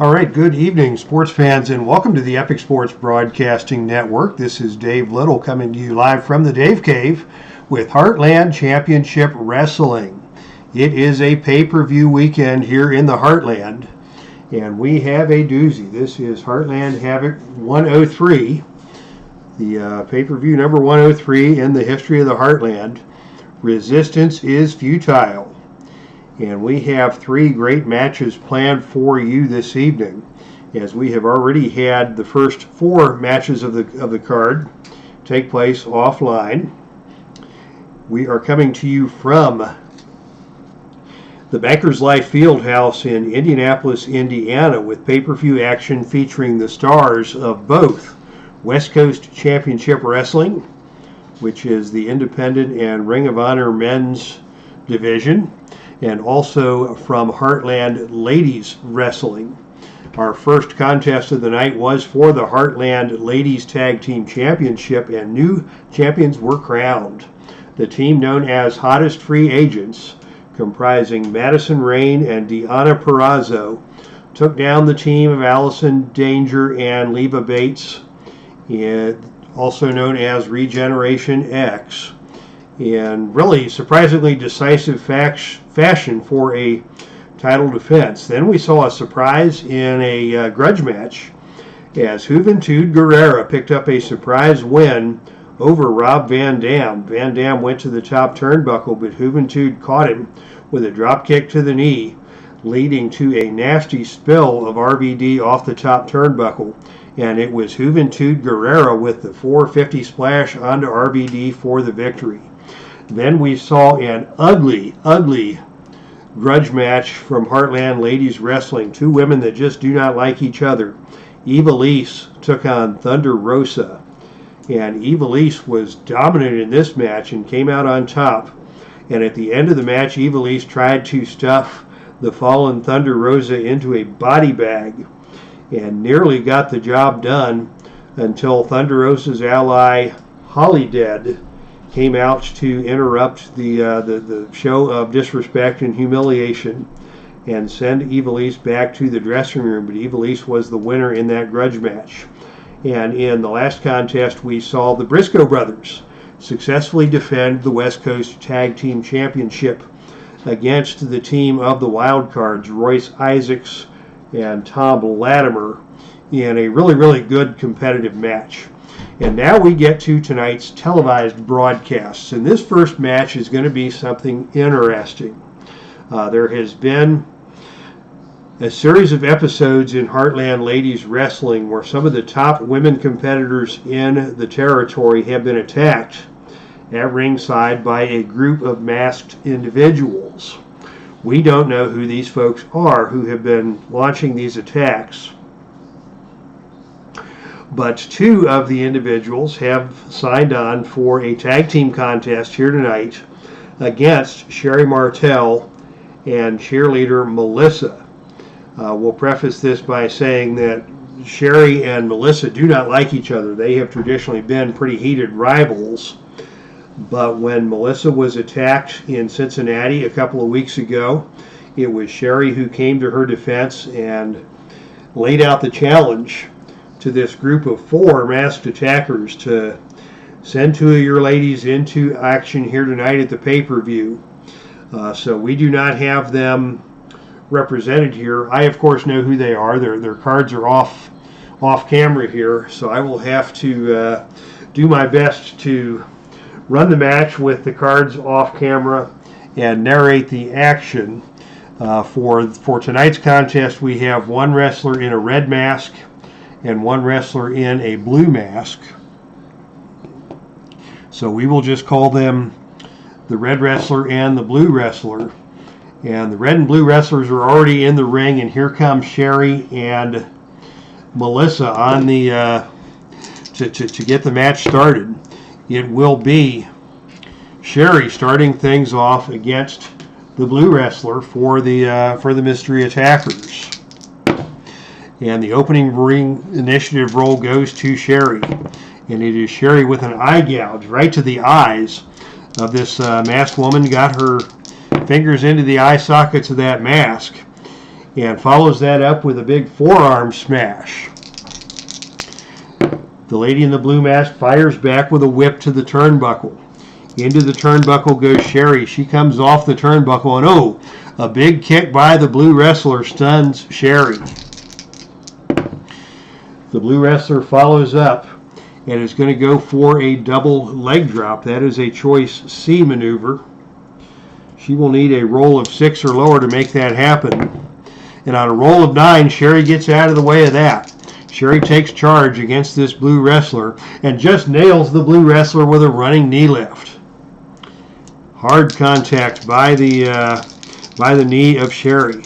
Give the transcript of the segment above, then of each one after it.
All right, good evening, sports fans, and welcome to the Epic Sports Broadcasting Network. This is Dave Little coming to you live from the Dave Cave with Heartland Championship Wrestling. It is a pay-per-view weekend here in the Heartland, and we have a doozy. This is Heartland Havoc 103, the pay-per-view number 103 in the history of the Heartland. Resistance is Futile. And we have three great matches planned for you this evening, as we have already had the first four matches of the card take place offline. We are coming to you from the Bankers Life Fieldhouse in Indianapolis, Indiana, with pay-per-view action featuring the stars of both West Coast Championship Wrestling, which is the Independent and Ring of Honor men's division, and also from Heartland Ladies Wrestling. Our first contest of the night was for the Heartland Ladies Tag Team Championship, and new champions were crowned. The team known as Hottest Free Agents, comprising Madison Rain and Deanna Perrazzo, took down the team of Allison Danger and Leva Bates, also known as Regeneration X, in really surprisingly decisive fashion for a title defense. Then we saw a surprise in a grudge match as Juventud Guerrera picked up a surprise win over Rob Van Dam. Van Dam went to the top turnbuckle, but Juventud caught him with a drop kick to the knee, leading to a nasty spill of RVD off the top turnbuckle. And it was Juventud Guerrera with the 450 splash onto RVD for the victory. Then we saw an ugly grudge match from Heartland Ladies Wrestling. Two women that just do not like each other. Ivelisse took on Thunder Rosa, and Ivelisse was dominant in this match and came out on top. And at the end of the match, Ivelisse tried to stuff the fallen Thunder Rosa into a body bag and nearly got the job done until Thunder Rosa's ally Holidead came out to interrupt the show of disrespect and humiliation and send Ivelisse back to the dressing room. But Ivelisse was the winner in that grudge match. And in the last contest, we saw the Briscoe brothers successfully defend the West Coast Tag Team Championship against the team of the Wild Cards, Royce Isaacs and Tom Latimer, in a really good competitive match. And now we get to tonight's televised broadcasts. And this first match is going to be something interesting. There has been a series of episodes in Heartland Ladies Wrestling where some of the top women competitors in the territory have been attacked at ringside by a group of masked individuals. We don't know who these folks are who have been launching these attacks, but two of the individuals have signed on for a tag team contest here tonight against Sherri Martel and cheerleader Melissa. We'll preface this by saying that Sherri and Melissa do not like each other. They have traditionally been pretty heated rivals. But when Melissa was attacked in Cincinnati a couple of weeks ago, it was Sherri who came to her defense and laid out the challenge to this group of four masked attackers to send two of your ladies into action here tonight at the pay-per-view. So we do not have them represented here. I, of course, know who they are. Their cards are off camera here, so I will have to do my best to run the match with the cards off camera and narrate the action. For tonight's contest, we have one wrestler in a red mask and one wrestler in a blue mask. So we will just call them the red wrestler and the blue wrestler. And the red and blue wrestlers are already in the ring, and here comes Sherri and Melissa on the to get the match started. It will be Sherri starting things off against the blue wrestler for the mystery attackers. And the opening ring initiative roll goes to Sherri. And it is Sherri with an eye gouge right to the eyes of this masked woman. Got her fingers into the eye sockets of that mask. and follows that up with a big forearm smash. The lady in the blue mask fires back with a whip to the turnbuckle. Into the turnbuckle goes Sherri. She comes off the turnbuckle, and oh, a big kick by the blue wrestler stuns Sherri. The blue wrestler follows up and is going to go for a double leg drop. That is a choice C maneuver. She will need a roll of 6 or lower to make that happen. And on a roll of 9, Sherri gets out of the way of that. Sherri takes charge against this blue wrestler and just nails the blue wrestler with a running knee lift. Hard contact by the knee of Sherri.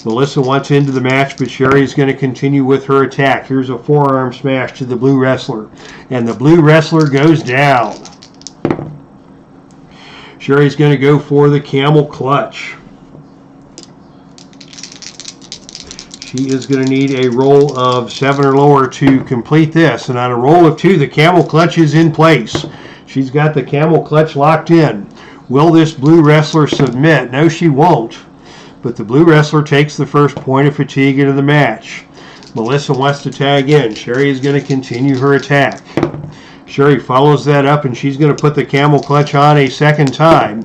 Melissa wants into the match, but Sherri is going to continue with her attack. Here's a forearm smash to the blue wrestler, and the blue wrestler goes down. Sherri's going to go for the camel clutch. She is going to need a roll of 7 or lower to complete this, and on a roll of 2, the camel clutch is in place. She's got the camel clutch locked in. Will this blue wrestler submit? No, she won't. But the blue wrestler takes the first point of fatigue into the match. Melissa wants to tag in. Sherri is going to continue her attack. Sherri follows that up, and she's going to put the camel clutch on a second time.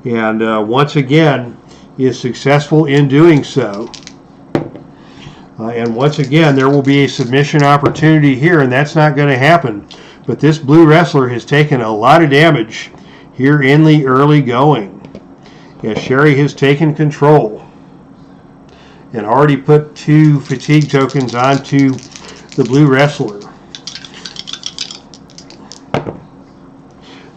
And once again is successful in doing so. And once again, there will be a submission opportunity here, and that's not going to happen. But this blue wrestler has taken a lot of damage here in the early going, as Sherri has taken control and already put 2 fatigue tokens onto the blue wrestler.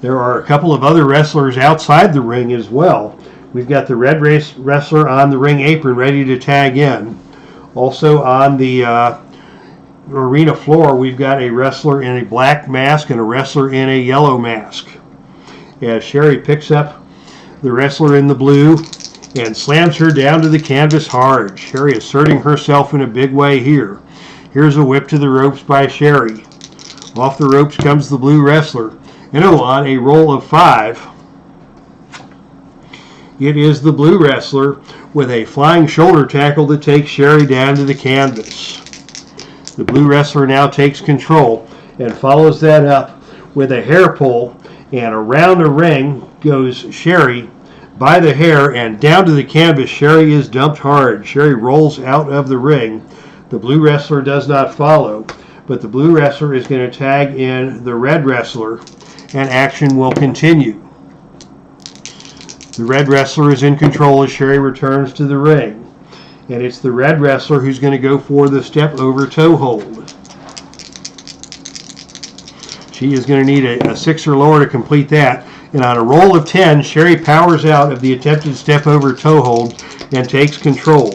There are a couple of other wrestlers outside the ring as well. We've got the red wrestler on the ring apron ready to tag in. Also on the arena floor, we've got a wrestler in a black mask and a wrestler in a yellow mask. As Sherri picks up the wrestler in the blue and slams her down to the canvas hard. Sherri asserting herself in a big way here. Here's a whip to the ropes by Sherri. Off the ropes comes the blue wrestler. And on a roll of 5, it is the blue wrestler with a flying shoulder tackle that takes Sherri down to the canvas. The blue wrestler now takes control and follows that up with a hair pull, and around the ring goes Sherri by the hair and down to the canvas. Sherri is dumped hard. Sherri rolls out of the ring. The blue wrestler does not follow, but the blue wrestler is going to tag in the red wrestler, and action will continue. The red wrestler is in control as Sherri returns to the ring, and it's the red wrestler who's going to go for the step over toe hold. She is going to need a 6 or lower to complete that. And on a roll of 10, Sherri powers out of the attempted step over toe hold and takes control.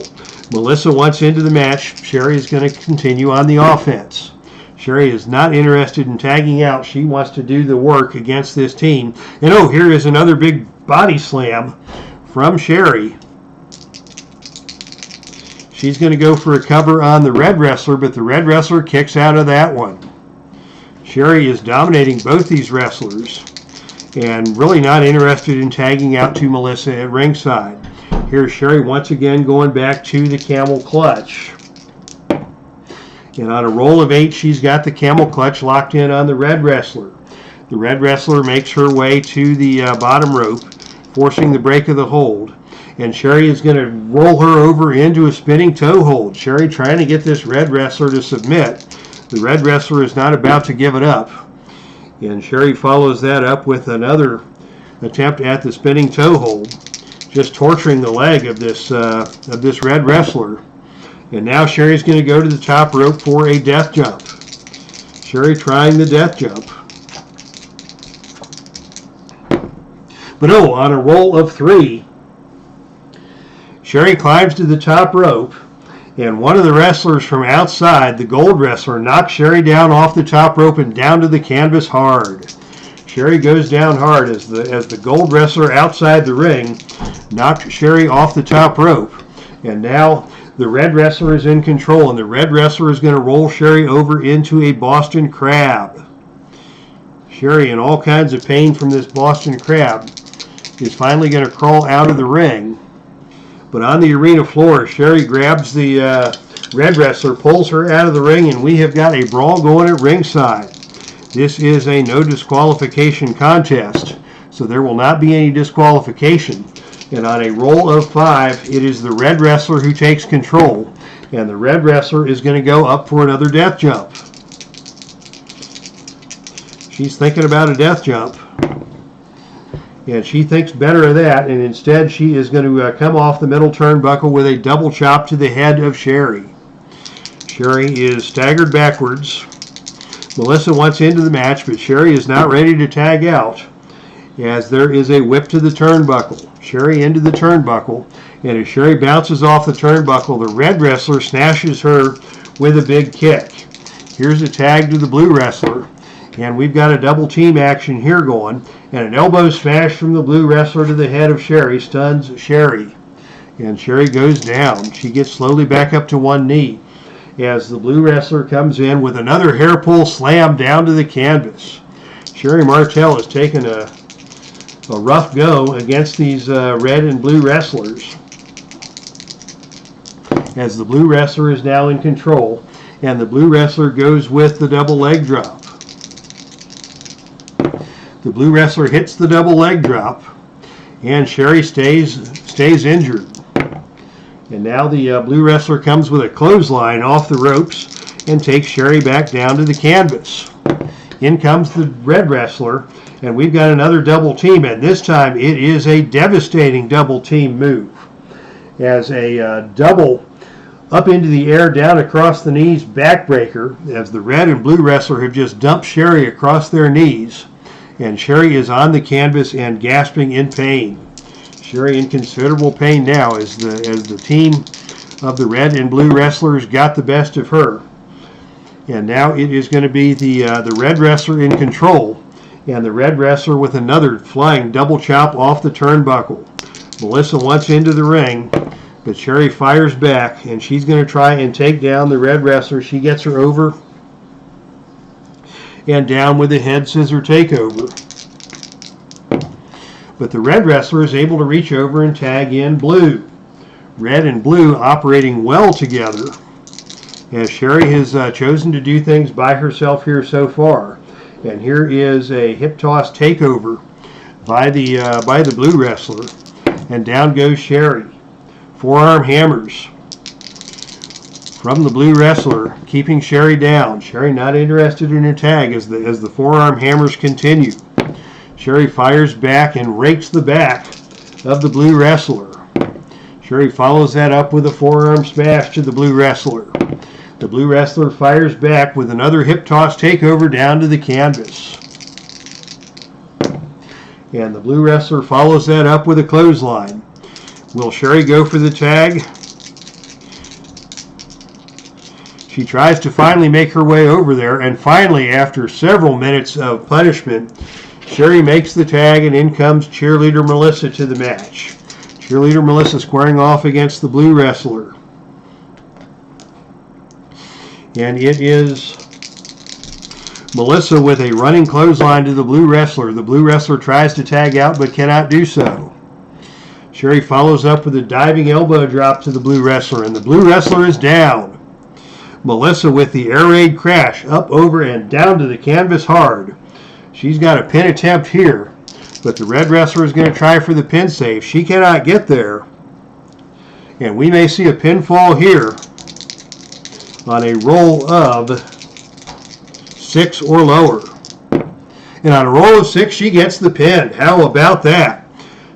Melissa wants into the match. Sherri is going to continue on the offense. Sherri is not interested in tagging out. She wants to do the work against this team. And oh, here is another big body slam from Sherri. She's going to go for a cover on the red wrestler, but the red wrestler kicks out of that one. Sherri is dominating both these wrestlers and really not interested in tagging out to Melissa at ringside. Here's Sherri once again going back to the camel clutch. And on a roll of 8, she's got the camel clutch locked in on the red wrestler. The red wrestler makes her way to the bottom rope, forcing the break of the hold. And Sherri is going to roll her over into a spinning toe hold. Sherri trying to get this red wrestler to submit. The red wrestler is not about to give it up. And Sherri follows that up with another attempt at the spinning toe hold, just torturing the leg of this red wrestler. And now Sherri's going to go to the top rope for a death jump. Sherri trying the death jump. But oh, on a roll of 3, Sherri climbs to the top rope, and one of the wrestlers from outside, the gold wrestler, knocks Sherri down off the top rope and down to the canvas hard. Sherri goes down hard as the gold wrestler outside the ring knocked Sherri off the top rope. And now the red wrestler is in control, and the red wrestler is going to roll Sherri over into a Boston Crab. Sherri, in all kinds of pain from this Boston Crab, is finally going to crawl out of the ring. But on the arena floor, Sherri grabs the red wrestler, pulls her out of the ring, and we have got a brawl going at ringside. This is a no disqualification contest, so there will not be any disqualification. And on a roll of 5, it is the red wrestler who takes control, and the red wrestler is going to go up for another death jump. She's thinking about a death jump, and she thinks better of that, and instead she is going to come off the middle turnbuckle with a double chop to the head of Sherri. Sherri is staggered backwards. Melissa wants into the match, but Sherri is not ready to tag out, as there is a whip to the turnbuckle. Sherri into the turnbuckle, and as Sherri bounces off the turnbuckle, the red wrestler snatches her with a big kick. Here's a tag to the blue wrestler, and we've got a double team action here going, and an elbow smash from the blue wrestler to the head of Sherri stuns Sherri, and Sherri goes down. She gets slowly back up to one knee as the blue wrestler comes in with another hair pull slam down to the canvas. Sherri Martel has taken a rough go against these red and blue wrestlers, as the blue wrestler is now in control, and the blue wrestler goes with the double leg drop. The blue wrestler hits the double leg drop, and Sherri stays injured. And now the blue wrestler comes with a clothesline off the ropes and takes Sherri back down to the canvas. In comes the red wrestler, and we've got another double team, and this time it is a devastating double team move, as a double up into the air, down across the knees backbreaker, as the red and blue wrestler have just dumped Sherri across their knees, and Sherri is on the canvas and gasping in pain. Sherri in considerable pain now as the team of the red and blue wrestlers got the best of her. And now it is going to be the red wrestler in control, and the red wrestler with another flying double chop off the turnbuckle. Melissa wants into the ring, but Sherri fires back, and she's going to try and take down the red wrestler. She gets her over and down with a head scissor takeover. But the red wrestler is able to reach over and tag in blue. Red and blue operating well together, as Sherri has chosen to do things by herself here so far. And here is a hip toss takeover by the blue wrestler, and down goes Sherri. Forearm hammers from the blue wrestler, keeping Sherri down. Sherri not interested in a tag as the forearm hammers continue. Sherri fires back and rakes the back of the blue wrestler. Sherri follows that up with a forearm smash to the blue wrestler. The blue wrestler fires back with another hip toss takeover down to the canvas. And the blue wrestler follows that up with a clothesline. Will Sherri go for the tag? She tries to finally make her way over there, and finally, after several minutes of punishment, Sherri makes the tag, and in comes Cheerleader Melissa to the match. Cheerleader Melissa squaring off against the blue wrestler. And it is Melissa with a running clothesline to the blue wrestler. The blue wrestler tries to tag out but cannot do so. Sherri follows up with a diving elbow drop to the blue wrestler, and the blue wrestler is down. Melissa with the air raid crash, up, over, and down to the canvas hard. She's got a pin attempt here, but the red wrestler is going to try for the pin save. She cannot get there, and we may see a pinfall here on a roll of 6 or lower. And on a roll of 6, she gets the pin. How about that?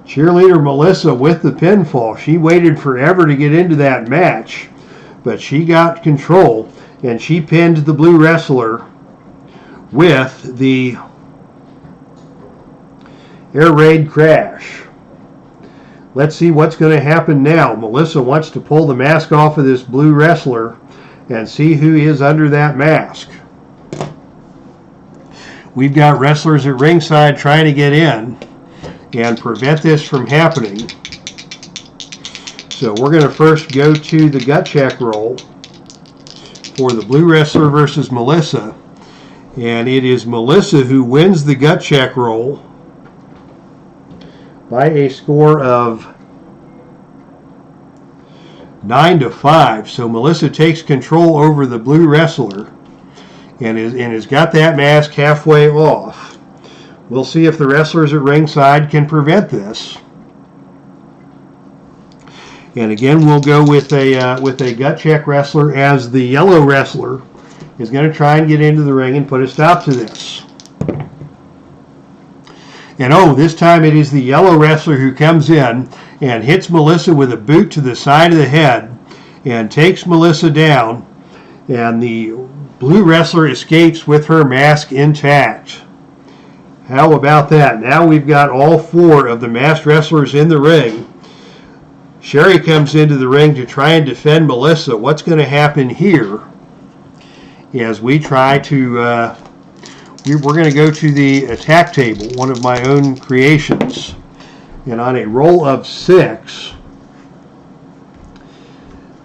Cheerleader Melissa with the pinfall. She waited forever to get into that match, but she got control, and she pinned the blue wrestler with the air raid crash. Let's see what's going to happen now. Melissa wants to pull the mask off of this blue wrestler and see who is under that mask. We've got wrestlers at ringside trying to get in and prevent this from happening. So we're going to first go to the gut check roll for the blue wrestler versus Melissa. And it is Melissa who wins the gut check roll by a score of 9-5. So Melissa takes control over the blue wrestler and has got that mask halfway off. We'll see if the wrestlers at ringside can prevent this. And again, we'll go with a gut check wrestler, as the yellow wrestler is going to try and get into the ring and put a stop to this. And oh, this time it is the yellow wrestler who comes in and hits Melissa with a boot to the side of the head and takes Melissa down. And the blue wrestler escapes with her mask intact. How about that? Now we've got all 4 of the masked wrestlers in the ring. Sherri comes into the ring to try and defend Melissa. What's going to happen here as we try to, we're going to go to the attack table, one of my own creations. And on a roll of 6,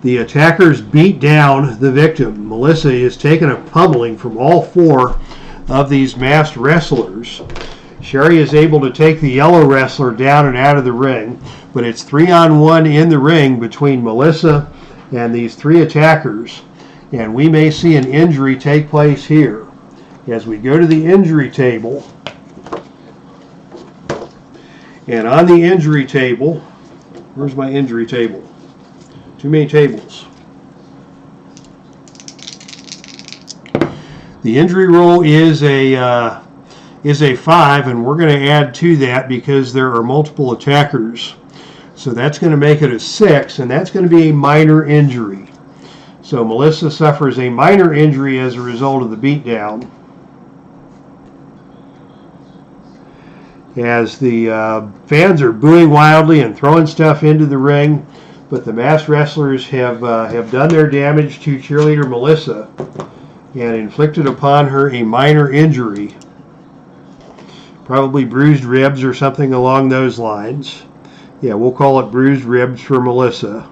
the attackers beat down the victim. Melissa is taking a pummeling from all 4 of these masked wrestlers. Sherri is able to take the yellow wrestler down and out of the ring, but it's 3-on-1 in the ring between Melissa and these 3 attackers, and we may see an injury take place here. As we go to the injury table, and on the injury table, where's my injury table? Too many tables. The injury roll is a 5, and we're going to add to that because there are multiple attackers. So that's going to make it a 6, and that's going to be a minor injury. So Melissa suffers a minor injury as a result of the beatdown. As the fans are booing wildly and throwing stuff into the ring, but the masked wrestlers have done their damage to cheerleader Melissa and inflicted upon her a minor injury, probably bruised ribs or something along those lines. Yeah, we'll call it bruised ribs for Melissa.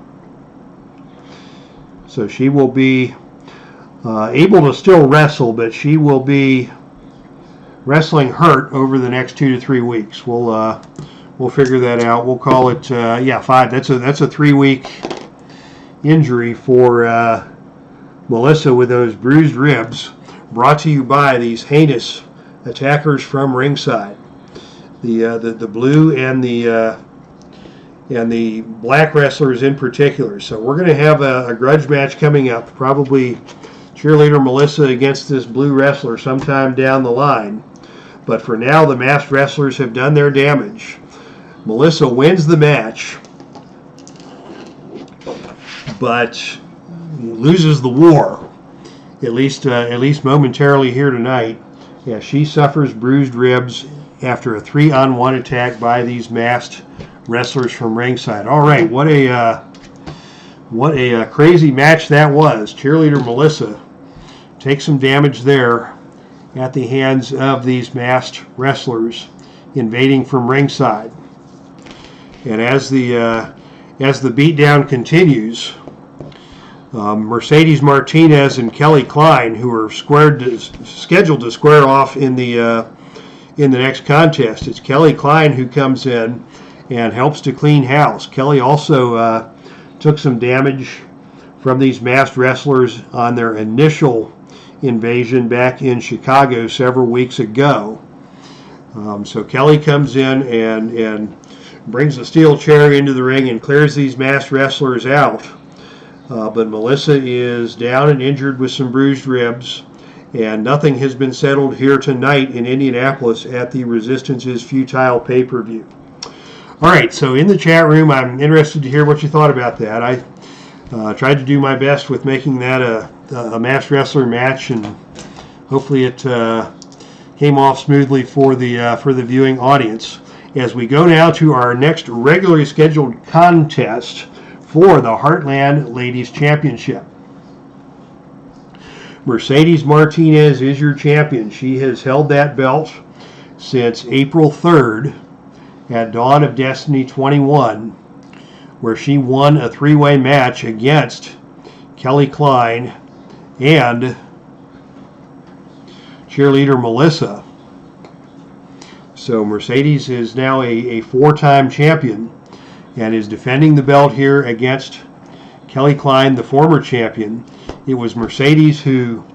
So she will be able to still wrestle, but she will be wrestling hurt over the next 2 to 3 weeks. We'll figure that out. We'll call it 5. That's a 3-week injury for Melissa with those bruised ribs. Brought to you by these heinous attackers from ringside. The blue and the black wrestlers in particular. So we're going to have a grudge match coming up, probably cheerleader Melissa against this blue wrestler sometime down the line. But for now, the masked wrestlers have done their damage. Melissa wins the match, but loses the war, at least momentarily here tonight. Yeah, she suffers bruised ribs after a 3-on-1 attack by these masked wrestlers from ringside. All right, what a crazy match that was. Cheerleader Melissa takes some damage there at the hands of these masked wrestlers invading from ringside. And as the beatdown continues, Mercedes Martinez and KLEIN, who are scheduled to square off in the next contest. It's KLEIN who comes in and helps to clean house. Kelly also took some damage from these masked wrestlers on their initial invasion back in Chicago several weeks ago. So Kelly comes in and brings a steel chair into the ring and clears these masked wrestlers out. But Melissa is down and injured with some bruised ribs, and nothing has been settled here tonight in Indianapolis at the Resistance's Futile pay-per-view. All right, so in the chat room, I'm interested to hear what you thought about that. I tried to do my best with making that a masked wrestler match, and hopefully it came off smoothly for the viewing audience. As we go now to our next regularly scheduled contest for the Heartland Ladies Championship. Mercedes Martinez is your champion. She has held that belt since April 3rd at Dawn of Destiny 21, where she won a 3-way match against KLEIN and cheerleader Melissa. So Mercedes is now a 4-time champion and is defending the belt here against Kelly Klein, the former champion. It was Mercedes who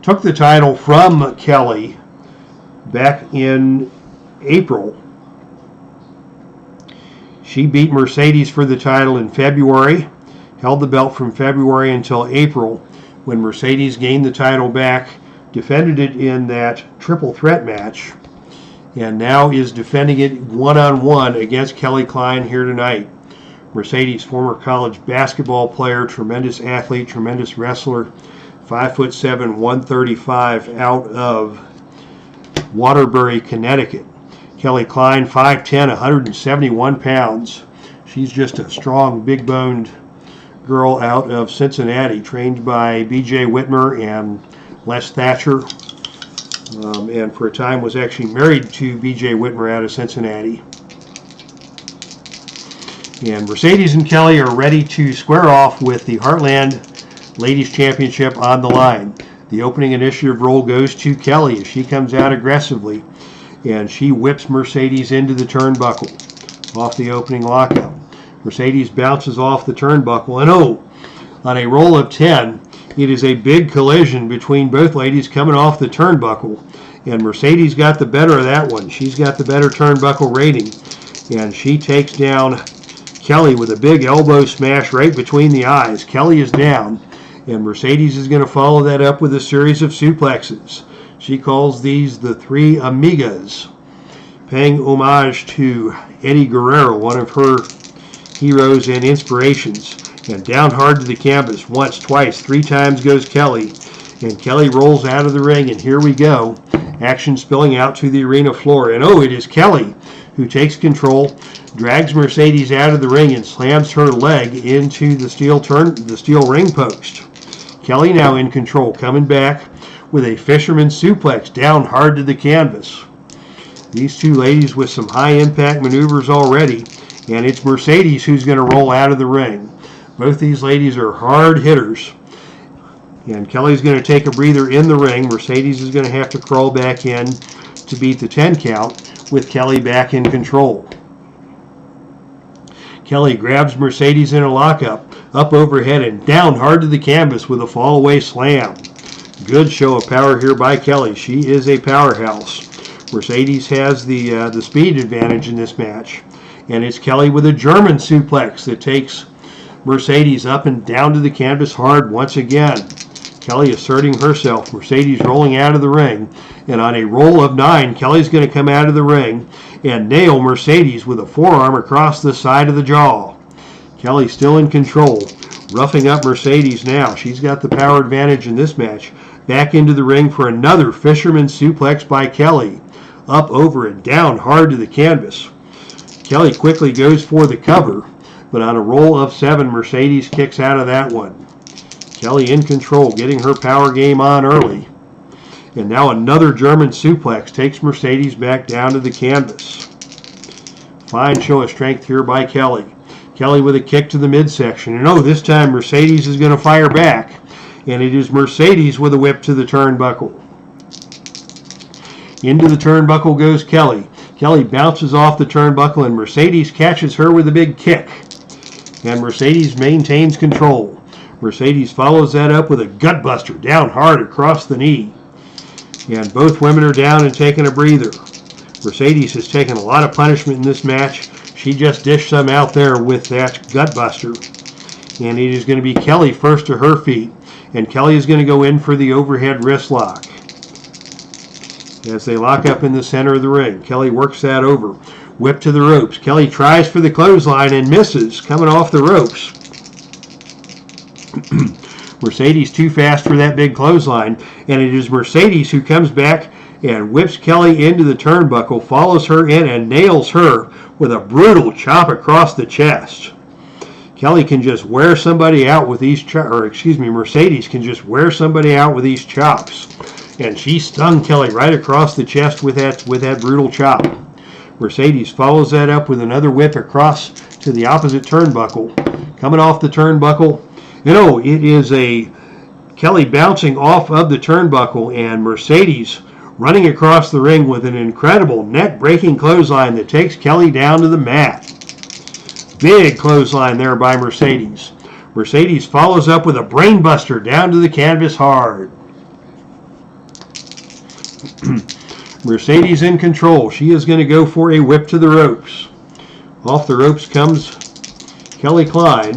took the title from Kelly back in April. She beat Mercedes for the title in February, held the belt from February until April, when Mercedes gained the title back, defended it in that triple threat match, and now is defending it one-on-one against Kelly Klein here tonight. Mercedes, former college basketball player, tremendous athlete, tremendous wrestler, 5'7", 135, out of Waterbury, Connecticut. Kelly Klein, 5'10", 171 pounds. She's just a strong, big-boned girl out of Cincinnati, trained by B.J. Whitmer and Les Thatcher, and for a time was actually married to B.J. Whitmer out of Cincinnati. And Mercedes and Kelly are ready to square off with the Heartland Ladies Championship on the line. The opening initiative role goes to Kelly as she comes out aggressively, and she whips Mercedes into the turnbuckle off the opening lockout. Mercedes bounces off the turnbuckle, and on a roll of 10, it is a big collision between both ladies coming off the turnbuckle, and Mercedes got the better of that one. She's got the better turnbuckle rating, and she takes down Kelly with a big elbow smash right between the eyes. Kelly is down, and Mercedes is going to follow that up with a series of suplexes. She calls these the Three Amigas, paying homage to Eddie Guerrero, one of her heroes and inspirations. And down hard to the canvas, once, twice, 3 times goes Kelly, and Kelly rolls out of the ring, and here we go. Action spilling out to the arena floor, and it is Kelly who takes control, drags Mercedes out of the ring, and slams her leg into the steel ring post. Kelly now in control, coming back with a fisherman suplex down hard to the canvas. These two ladies with some high impact maneuvers already, and it's Mercedes who's going to roll out of the ring. Both these ladies are hard hitters, and Kelly's going to take a breather in the ring. Mercedes is going to have to crawl back in to beat the 10 count, with Kelly back in control. Kelly grabs Mercedes in a lockup, up overhead and down hard to the canvas with a fall-away slam. Good show of power here by Kelly. She is a powerhouse. Mercedes has the speed advantage in this match, and it's Kelly with a German suplex that takes Mercedes up and down to the canvas hard once again. Kelly asserting herself. Mercedes rolling out of the ring, and on a roll of 9, Kelly's going to come out of the ring and nail Mercedes with a forearm across the side of the jaw. Kelly still in control, roughing up Mercedes now. She's got the power advantage in this match. Back into the ring for another fisherman suplex by Kelly. Up, over, and down hard to the canvas. Kelly quickly goes for the cover, but on a roll of 7, Mercedes kicks out of that one. Kelly in control, getting her power game on early. And now another German suplex takes Mercedes back down to the canvas. Fine show of strength here by Kelly. Kelly with a kick to the midsection. And this time Mercedes is going to fire back. And it is Mercedes with a whip to the turnbuckle. Into the turnbuckle goes Kelly. Kelly bounces off the turnbuckle, and Mercedes catches her with a big kick. And Mercedes maintains control. Mercedes follows that up with a gutbuster down hard across the knee. And both women are down and taking a breather. Mercedes has taken a lot of punishment in this match. She just dished some out there with that gutbuster. And it is going to be Kelly first to her feet. And Kelly is going to go in for the overhead wrist lock. As they lock up in the center of the ring, Kelly works that over. Whip to the ropes. Kelly tries for the clothesline and misses, coming off the ropes. Mercedes too fast for that big clothesline, and it is Mercedes who comes back and whips Kelly into the turnbuckle, follows her in, and nails her with a brutal chop across the chest. Kelly can just wear somebody out with these Mercedes can just wear somebody out with these chops. And she stung Kelly right across the chest with that brutal chop. Mercedes follows that up with another whip across to the opposite turnbuckle. Coming off the turnbuckle, it is a Kelly bouncing off of the turnbuckle, and Mercedes running across the ring with an incredible neck-breaking clothesline that takes Kelly down to the mat. Big clothesline there by Mercedes. Mercedes follows up with a brainbuster down to the canvas hard. Mercedes in control. She is going to go for a whip to the ropes. Off the ropes comes Kelly Klein.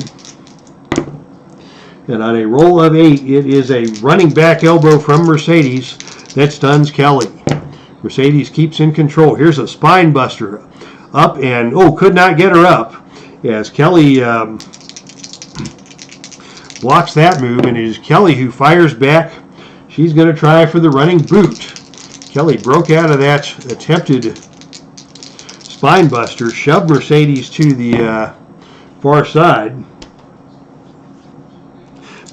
And on a roll of 8, it is a running back elbow from Mercedes that stuns Kelly. Mercedes keeps in control. Here's a spine buster. Up and, could not get her up. As Kelly blocks that move, and it is Kelly who fires back. She's going to try for the running boot. Kelly broke out of that attempted spine buster, shoved Mercedes to the far side.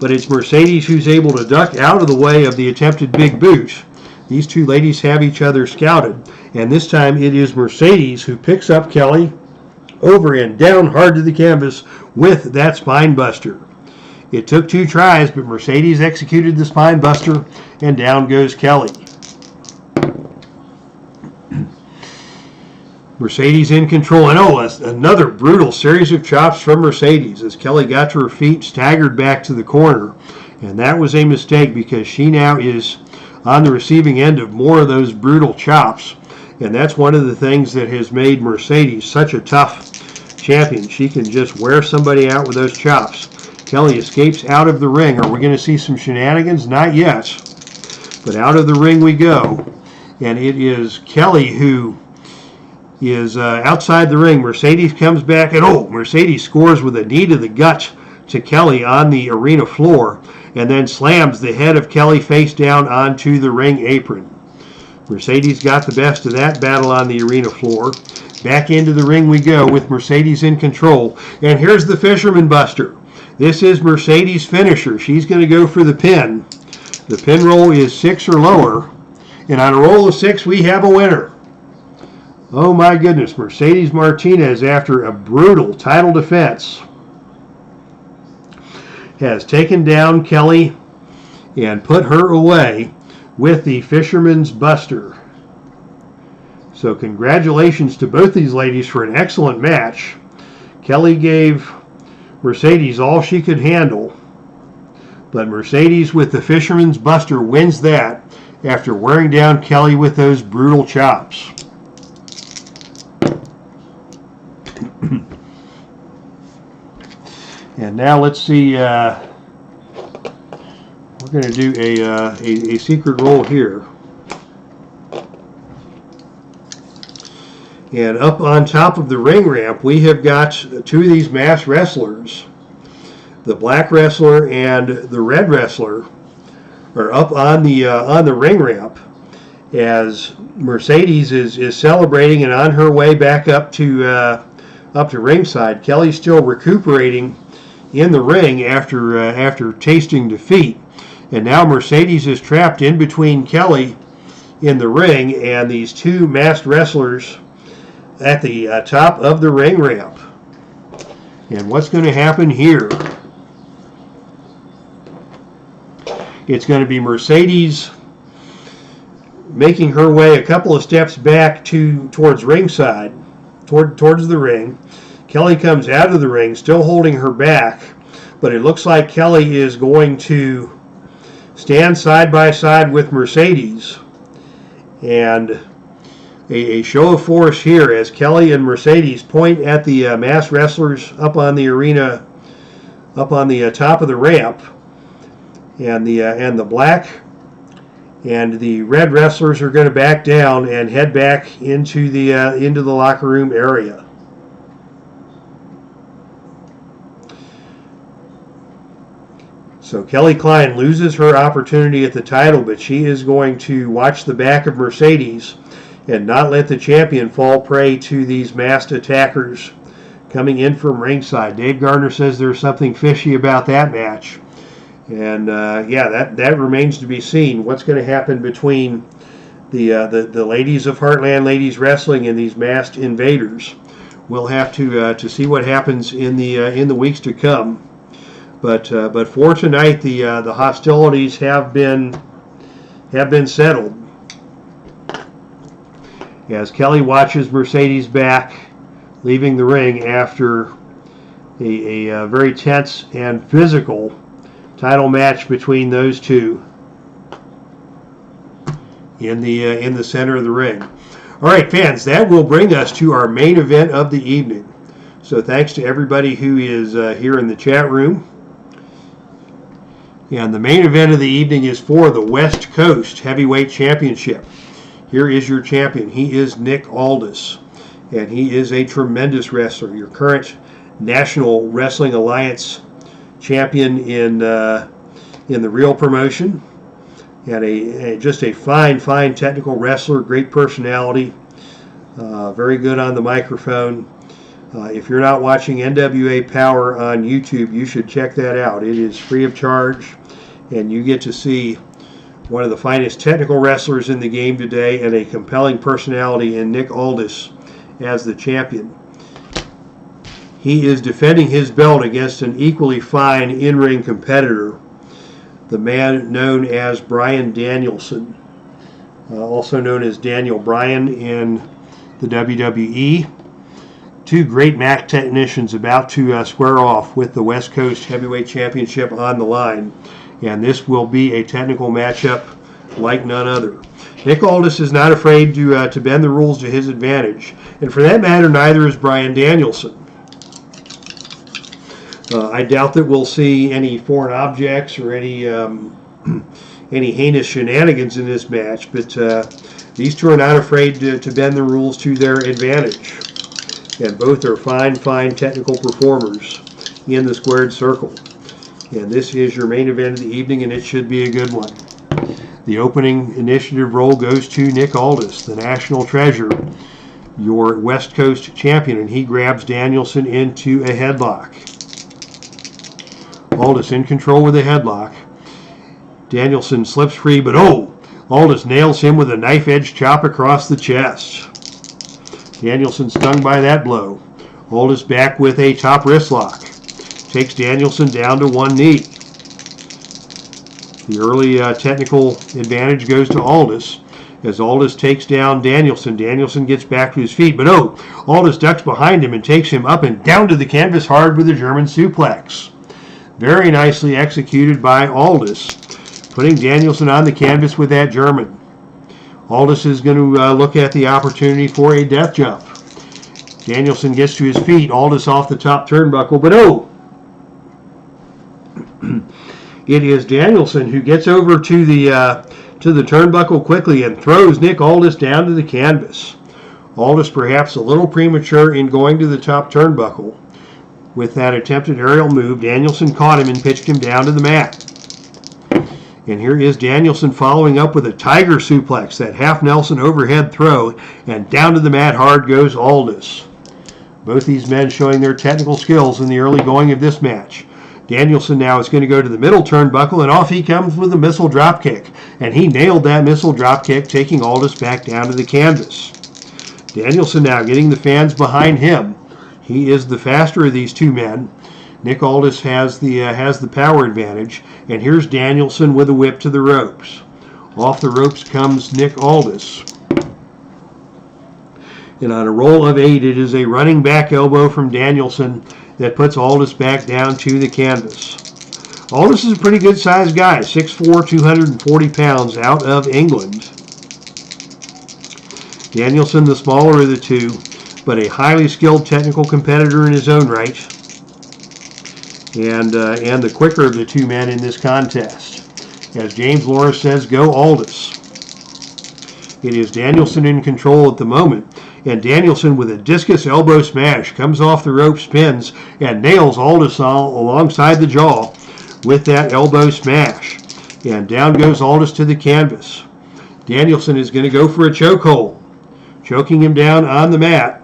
But it's Mercedes who's able to duck out of the way of the attempted big boot. These two ladies have each other scouted, and this time it is Mercedes who picks up Kelly over and down hard to the canvas with that spine buster. It took 2 tries, but Mercedes executed the spine buster, and down goes Kelly. Mercedes in control, and another brutal series of chops from Mercedes as Kelly got to her feet, staggered back to the corner, and that was a mistake because she now is on the receiving end of more of those brutal chops, and that's one of the things that has made Mercedes such a tough champion. She can just wear somebody out with those chops. Kelly escapes out of the ring. Are we going to see some shenanigans? Not yet, but out of the ring we go, and it is Kelly who is outside the ring. Mercedes comes back, and Mercedes scores with a knee to the gut to Kelly on the arena floor, and then slams the head of Kelly face down onto the ring apron. Mercedes got the best of that battle on the arena floor. Back into the ring we go with Mercedes in control, and here's the Fisherman Buster. This is Mercedes' finisher. She's going to go for the pin. The pin roll is 6 or lower, and on a roll of 6 we have a winner. Oh my goodness, Mercedes Martinez, after a brutal title defense, has taken down Kelly and put her away with the Fisherman's Buster. So congratulations to both these ladies for an excellent match. Kelly gave Mercedes all she could handle, but Mercedes with the Fisherman's Buster wins that after wearing down Kelly with those brutal chops. And now let's see, we're going to do a secret roll here. And up on top of the ring ramp, we have got 2 of these masked wrestlers. The black wrestler and the red wrestler are up on the ring ramp as Mercedes is celebrating and on her way back up to ringside. Kelly's still recuperating in the ring after tasting defeat, and now Mercedes is trapped in between Kelly in the ring and these 2 masked wrestlers at the top of the ring ramp. And what's going to happen here? It's going to be Mercedes making her way a couple of steps back towards ringside, towards the ring. Kelly comes out of the ring, still holding her back, but it looks like Kelly is going to stand side by side with Mercedes. And a show of force here as Kelly and Mercedes point at the masked wrestlers up on the arena, up on the top of the ramp, and the black and the red wrestlers are going to back down and head back into the locker room area. So Kelly Klein loses her opportunity at the title, but she is going to watch the back of Mercedes and not let the champion fall prey to these masked attackers coming in from ringside. Dave Gardner says there's something fishy about that match. And that remains to be seen. What's going to happen between the ladies of Heartland Ladies Wrestling and these masked invaders? We'll have to see what happens in the weeks to come. But for tonight, the hostilities have been settled. As Kelly watches Mercedes back, leaving the ring after a very tense and physical title match between those two in the center of the ring. All right, fans, that will bring us to our main event of the evening. So thanks to everybody who is here in the chat room. And the main event of the evening is for the West Coast Heavyweight Championship. Here is your champion. He is Nick Aldis, and he is a tremendous wrestler. Your current National Wrestling Alliance champion in the Real promotion, and just a fine technical wrestler, great personality, very good on the microphone. If you're not watching NWA Power on YouTube, you should check that out. It is free of charge, and you get to see one of the finest technical wrestlers in the game today and a compelling personality in Nick Aldis as the champion. He is defending his belt against an equally fine in-ring competitor, the man known as Bryan Danielson, also known as Daniel Bryan in the WWE. Two great match technicians about to square off with the West Coast Heavyweight Championship on the line, and this will be a technical matchup like none other. Nick Aldis is not afraid to bend the rules to his advantage, and for that matter, neither is Bryan Danielson. I doubt that we'll see any foreign objects or any heinous shenanigans in this match, but these two are not afraid to bend the rules to their advantage. And both are fine technical performers in the squared circle. And this is your main event of the evening, and it should be a good one. The opening initiative role goes to Nick Aldis, the national treasure, your West Coast champion, and he grabs Danielson into a headlock. Aldis in control with a headlock. Danielson slips free, but Aldis nails him with a knife-edge chop across the chest. Danielson stung by that blow. Aldis back with a top wrist lock. Takes Danielson down to one knee. The early technical advantage goes to Aldis as Aldis takes down Danielson. Danielson gets back to his feet, but Aldis ducks behind him and takes him up and down to the canvas hard with a German suplex. Very nicely executed by Aldis, putting Danielson on the canvas with that German. Aldis is going to look at the opportunity for a death jump. Danielson gets to his feet. Aldis off the top turnbuckle, but it is Danielson who gets over to the turnbuckle quickly and throws Nick Aldis down to the canvas. Aldis perhaps a little premature in going to the top turnbuckle. With that attempted aerial move, Danielson caught him and pitched him down to the mat. And here is Danielson following up with a tiger suplex, that half Nelson overhead throw, and down to the mat hard goes Aldis. Both these men showing their technical skills in the early going of this match. Danielson now is going to go to the middle turnbuckle, and off he comes with a missile dropkick. And he nailed that missile dropkick, taking Aldis back down to the canvas. Danielson now getting the fans behind him. He is the faster of these two men. Nick Aldis has the power advantage, and here's Danielson with a whip to the ropes. Off the ropes comes Nick Aldis. And on a roll of 8, it is a running back elbow from Danielson that puts Aldis back down to the canvas. Aldis is a pretty good sized guy, 6'4", 240 pounds, out of England. Danielson the smaller of the two, but a highly skilled technical competitor in his own right. And the quicker of the two men in this contest. As James Loris says, go Aldis. It is Danielson in control at the moment, and Danielson with a discus elbow smash comes off the rope, spins, and nails Aldis alongside the jaw with that elbow smash. And down goes Aldis to the canvas. Danielson is going to go for a chokehold, choking him down on the mat.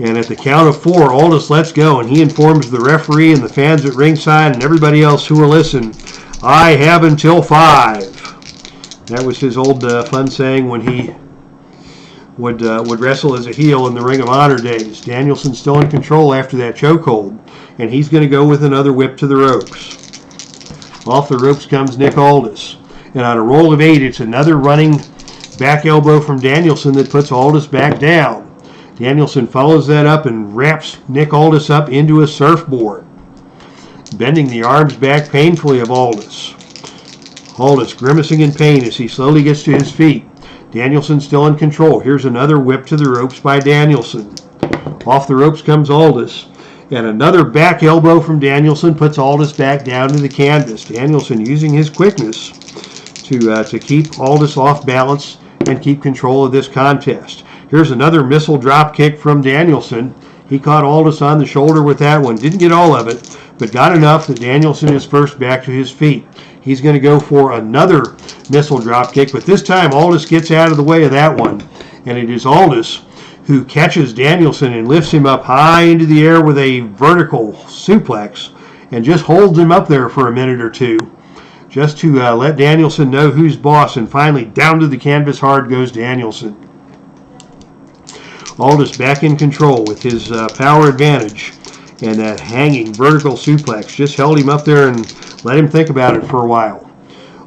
And at the count of 4, Aldis lets go, and he informs the referee and the fans at ringside and everybody else who will listen, I have until 5. That was his old fun saying when he would wrestle as a heel in the Ring of Honor days. Danielson's still in control after that chokehold, and he's going to go with another whip to the ropes. Off the ropes comes Nick Aldis. And on a roll of 8, it's another running back elbow from Danielson that puts Aldis back down. Danielson follows that up and wraps Nick Aldis up into a surfboard, bending the arms back painfully of Aldis. Aldis grimacing in pain as he slowly gets to his feet. Danielson still in control. Here's another whip to the ropes by Danielson. Off the ropes comes Aldis. And another back elbow from Danielson puts Aldis back down to the canvas. Danielson using his quickness to keep Aldis off balance and keep control of this contest. Here's another missile drop kick from Danielson. He caught Aldis on the shoulder with that one. Didn't get all of it, but got enough that Danielson is first back to his feet. He's going to go for another missile drop kick, but this time Aldis gets out of the way of that one. And it is Aldis who catches Danielson and lifts him up high into the air with a vertical suplex and just holds him up there for a minute or two, just to let Danielson know who's boss. And finally, down to the canvas hard goes Danielson. Aldis back in control with his power advantage, and that hanging vertical suplex just held him up there and let him think about it for a while.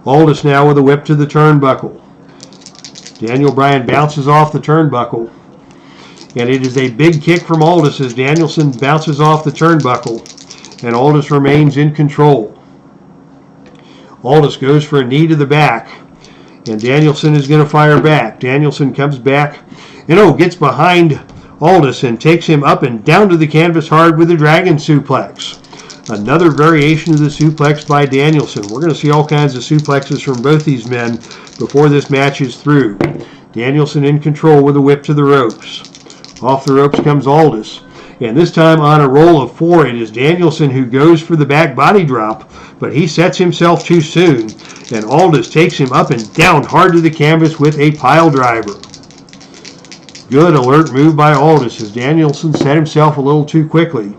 Aldis now with a whip to the turnbuckle. Daniel Bryan bounces off the turnbuckle, and it is a big kick from Aldis as Danielson bounces off the turnbuckle, and Aldis remains in control. Aldis goes for a knee to the back, and Danielson is going to fire back. Danielson comes back and gets behind Aldis and takes him up and down to the canvas hard with a dragon suplex. Another variation of the suplex by Danielson. We're going to see all kinds of suplexes from both these men before this match is through. Danielson in control with a whip to the ropes. Off the ropes comes Aldis. And this time on a roll of 4, it is Danielson who goes for the back body drop, but he sets himself too soon, and Aldis takes him up and down hard to the canvas with a pile driver. Good alert move by Aldis as Danielson set himself a little too quickly.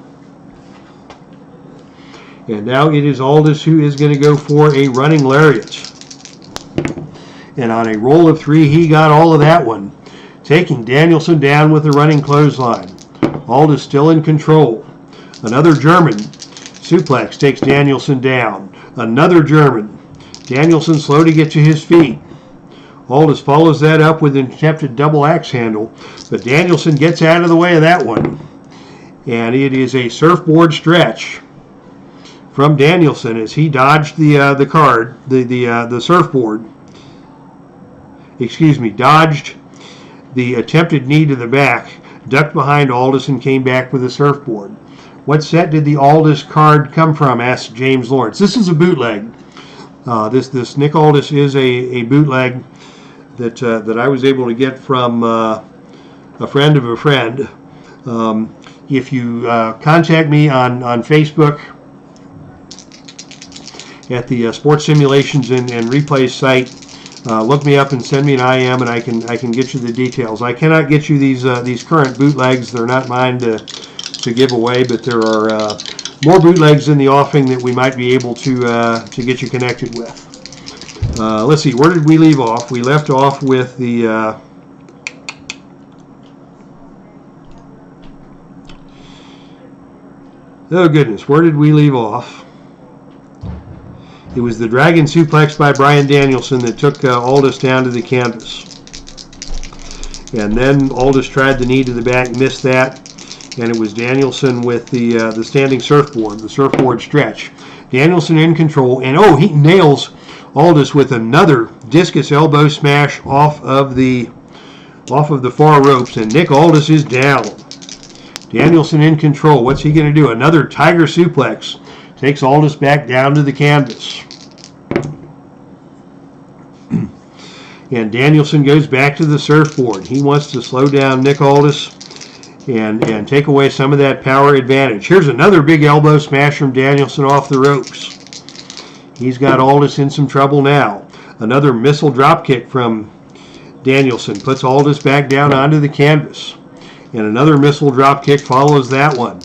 And now it is Aldis who is going to go for a running lariat. And on a roll of 3, he got all of that one, taking Danielson down with a running clothesline. Aldis still in control. Another German suplex takes Danielson down. Another German. Danielson slow to get to his feet. Aldis follows that up with an attempted double axe handle, but Danielson gets out of the way of that one. And it is a surfboard stretch from Danielson as he dodged the surfboard. Dodged the attempted knee to the back, ducked behind Aldis, and came back with a surfboard. What set did the Aldis card come from? Asked James Lawrence. This is a bootleg. This Nick Aldis is a bootleg that I was able to get from a friend of a friend. If you contact me on Facebook at the Sports Simulations and Replays site, look me up and send me an IM, and I can get you the details. I cannot get you these current bootlegs. They're not mine to give away, but there are more bootlegs in the offing that we might be able to get you connected with. Let's see, where did we leave off? We left off with the oh goodness, where did we leave off? It was the dragon suplex by Bryan Danielson that took Aldis down to the canvas. And then Aldis tried the knee to the back, missed that, and it was Danielson with the standing surfboard, the surfboard stretch. Danielson in control, and he nails Aldis with another discus elbow smash off of the far ropes, and Nick Aldis is down. Danielson in control. What's he going to do? Another tiger suplex. Takes Aldis back down to the canvas. And Danielson goes back to the surfboard. He wants to slow down Nick Aldis and take away some of that power advantage. Here's another big elbow smash from Danielson off the ropes. He's got Aldis in some trouble now. Another missile drop kick from Danielson puts Aldis back down onto the canvas. And another missile drop kick follows that one.